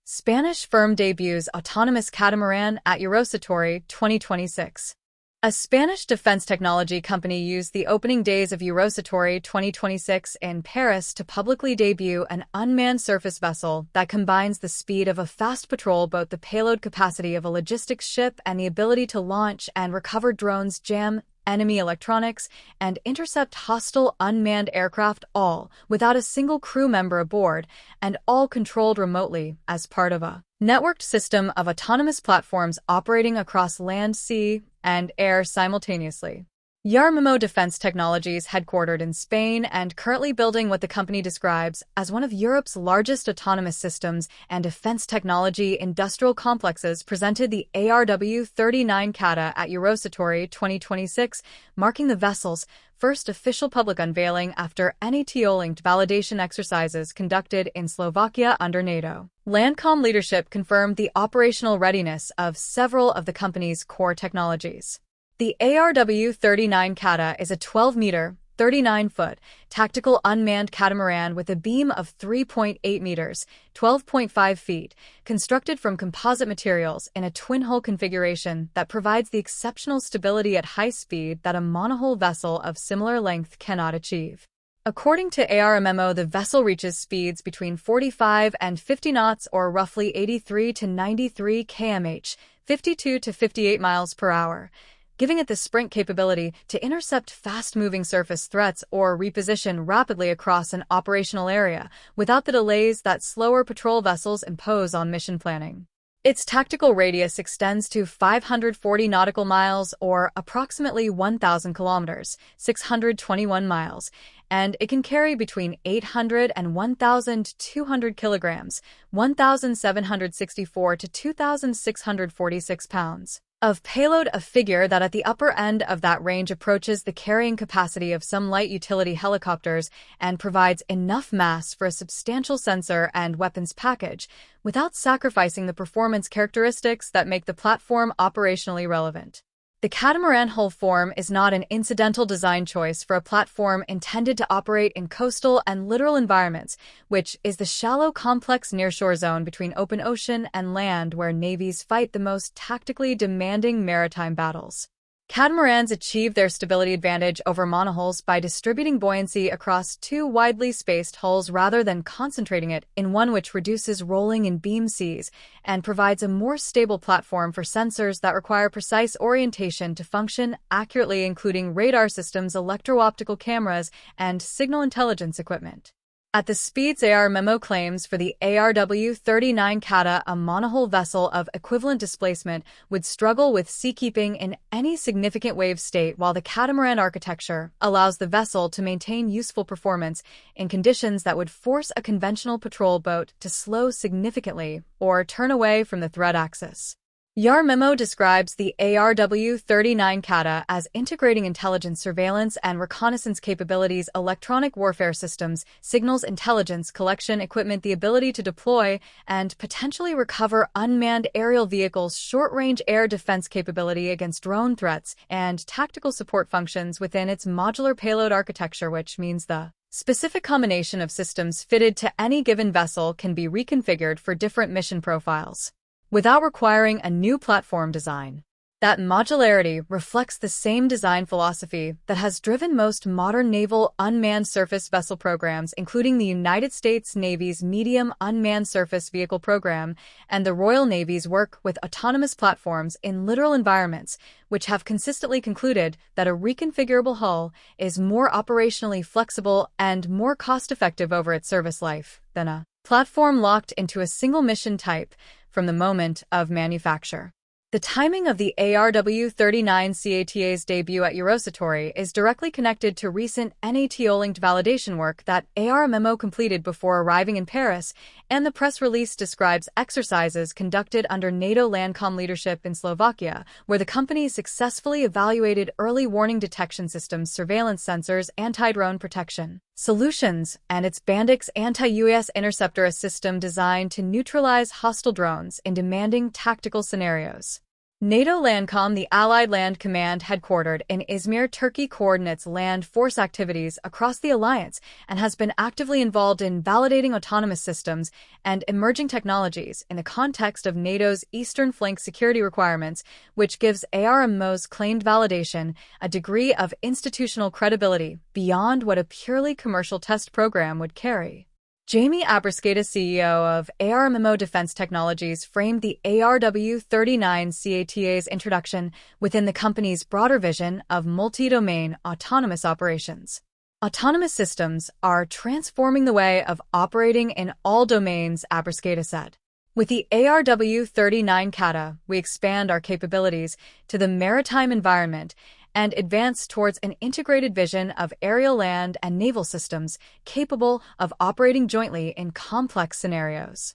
Spanish firm debuts autonomous catamaran at Eurosatory 2026. A Spanish defense technology company used the opening days of Eurosatory 2026 in Paris to publicly debut an unmanned surface vessel that combines the speed of a fast patrol boat, the payload capacity of a logistics ship, and the ability to launch and recover drones, jam enemy electronics, and intercept hostile unmanned aircraft, all without a single crew member aboard, and all controlled remotely as part of a networked system of autonomous platforms operating across land, sea, and air simultaneously. ARMMO Defense Technologies, headquartered in Spain and currently building what the company describes as one of Europe's largest autonomous systems and defense technology industrial complexes, presented the ARW-39 Cata at Eurosatory 2026, marking the vessel's first official public unveiling after NATO-linked validation exercises conducted in Slovakia under NATO. Landcom leadership confirmed the operational readiness of several of the company's core technologies. The ARW-39 Cata is a 12-meter, 39-foot, tactical unmanned catamaran with a beam of 3.8 meters, 12.5 feet, constructed from composite materials in a twin-hull configuration that provides the exceptional stability at high speed that a monohull vessel of similar length cannot achieve. According to ARMMO, the vessel reaches speeds between 45 and 50 knots, or roughly 83 to 93 km/h, 52 to 58 miles per hour, giving it the sprint capability to intercept fast-moving surface threats or reposition rapidly across an operational area without the delays that slower patrol vessels impose on mission planning. Its tactical radius extends to 540 nautical miles, or approximately 1,000 kilometers, 621 miles, and it can carry between 800 and 1,200 kilograms, 1,764 to 2,646 pounds of payload, a figure that at the upper end of that range approaches the carrying capacity of some light utility helicopters and provides enough mass for a substantial sensor and weapons package without sacrificing the performance characteristics that make the platform operationally relevant. The catamaran hull form is not an incidental design choice for a platform intended to operate in coastal and littoral environments, which is the shallow, complex nearshore zone between open ocean and land where navies fight the most tactically demanding maritime battles. Catamarans achieve their stability advantage over monohulls by distributing buoyancy across two widely spaced hulls rather than concentrating it in one, which reduces rolling in beam seas and provides a more stable platform for sensors that require precise orientation to function accurately, including radar systems, electro-optical cameras, and signal intelligence equipment. At the speeds ARMMO claims for the ARW-39 Cata, a monohull vessel of equivalent displacement would struggle with seakeeping in any significant wave state, while the catamaran architecture allows the vessel to maintain useful performance in conditions that would force a conventional patrol boat to slow significantly or turn away from the threat axis. ARMMO describes the ARW-39 Cata as integrating intelligence, surveillance, and reconnaissance capabilities, electronic warfare systems, signals intelligence collection equipment, the ability to deploy and potentially recover unmanned aerial vehicles, short-range air defense capability against drone threats, and tactical support functions within its modular payload architecture, which means the specific combination of systems fitted to any given vessel can be reconfigured for different mission profiles without requiring a new platform design. That modularity reflects the same design philosophy that has driven most modern naval unmanned surface vessel programs, including the United States Navy's Medium Unmanned Surface Vehicle Program and the Royal Navy's work with autonomous platforms in littoral environments, which have consistently concluded that a reconfigurable hull is more operationally flexible and more cost-effective over its service life than a platform locked into a single mission type from the moment of manufacture. The timing of the ARW-39 Cata's debut at Eurosatory is directly connected to recent NATO-linked validation work that ARMMO completed before arriving in Paris, and the press release describes exercises conducted under NATO Landcom leadership in Slovakia, where the company successfully evaluated early warning detection systems, surveillance sensors, anti-drone protection solutions, and its Bandix anti-UAS interceptor, a system designed to neutralize hostile drones in demanding tactical scenarios. NATO Landcom, the Allied Land Command headquartered in Izmir, Turkey, coordinates land force activities across the alliance and has been actively involved in validating autonomous systems and emerging technologies in the context of NATO's Eastern Flank security requirements, which gives ARMMO's claimed validation a degree of institutional credibility beyond what a purely commercial test program would carry. Jamie Abrasceta, CEO of ARMMO Defense Technologies, framed the ARW39CATA's introduction within the company's broader vision of multi-domain autonomous operations. Autonomous systems are transforming the way of operating in all domains, Abrasceta said. With the ARW39 CATA, we expand our capabilities to the maritime environment and advance towards an integrated vision of aerial, land, and naval systems capable of operating jointly in complex scenarios.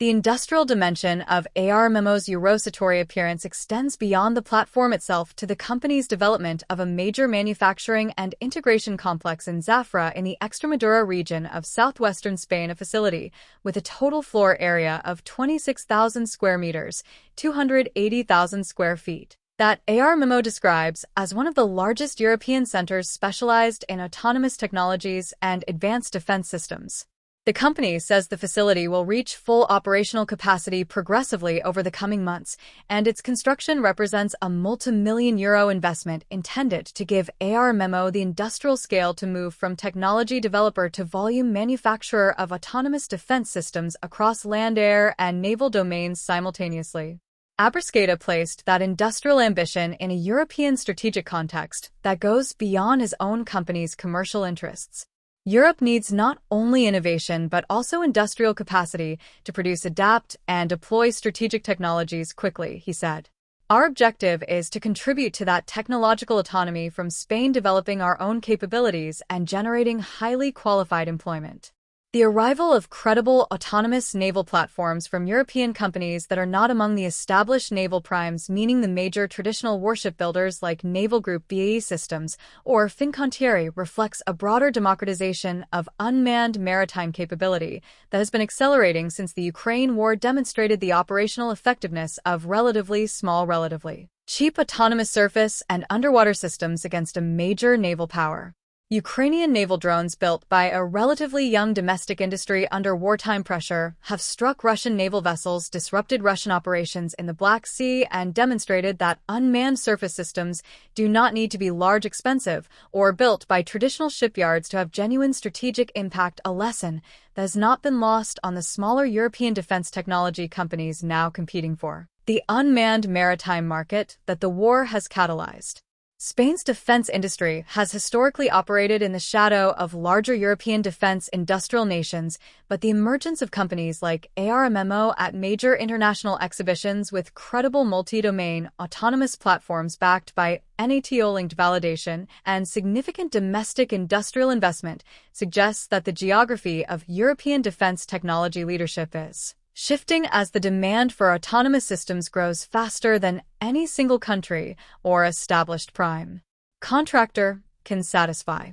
The industrial dimension of ARMMO's Eurosatory appearance extends beyond the platform itself to the company's development of a major manufacturing and integration complex in Zafra in the Extremadura region of southwestern Spain, a facility with a total floor area of 26,000 square meters, 280,000 square feet. That ARMMO describes as one of the largest European centers specialized in autonomous technologies and advanced defense systems. The company says the facility will reach full operational capacity progressively over the coming months, and its construction represents a multi-million euro investment intended to give ARMMO the industrial scale to move from technology developer to volume manufacturer of autonomous defense systems across land, air, and naval domains simultaneously. Abrasceta placed that industrial ambition in a European strategic context that goes beyond his own company's commercial interests. Europe needs not only innovation but also industrial capacity to produce, adapt, and deploy strategic technologies quickly, he said. Our objective is to contribute to that technological autonomy from Spain, developing our own capabilities and generating highly qualified employment. The arrival of credible autonomous naval platforms from European companies that are not among the established naval primes, meaning the major traditional warship builders like Naval Group BAE Systems or Fincantieri, reflects a broader democratization of unmanned maritime capability that has been accelerating since the Ukraine war demonstrated the operational effectiveness of relatively cheap autonomous surface and underwater systems against a major naval power. Ukrainian naval drones built by a relatively young domestic industry under wartime pressure have struck Russian naval vessels, disrupted Russian operations in the Black Sea, and demonstrated that unmanned surface systems do not need to be large, expensive, or built by traditional shipyards to have genuine strategic impact, a lesson that has not been lost on the smaller European defense technology companies now competing for the unmanned maritime market that the war has catalyzed. Spain's defense industry has historically operated in the shadow of larger European defense industrial nations, but the emergence of companies like ARMMO at major international exhibitions with credible multi-domain autonomous platforms backed by NATO-linked validation and significant domestic industrial investment suggests that the geography of European defense technology leadership is shifting as the demand for autonomous systems grows faster than any single country or established prime contractor can satisfy.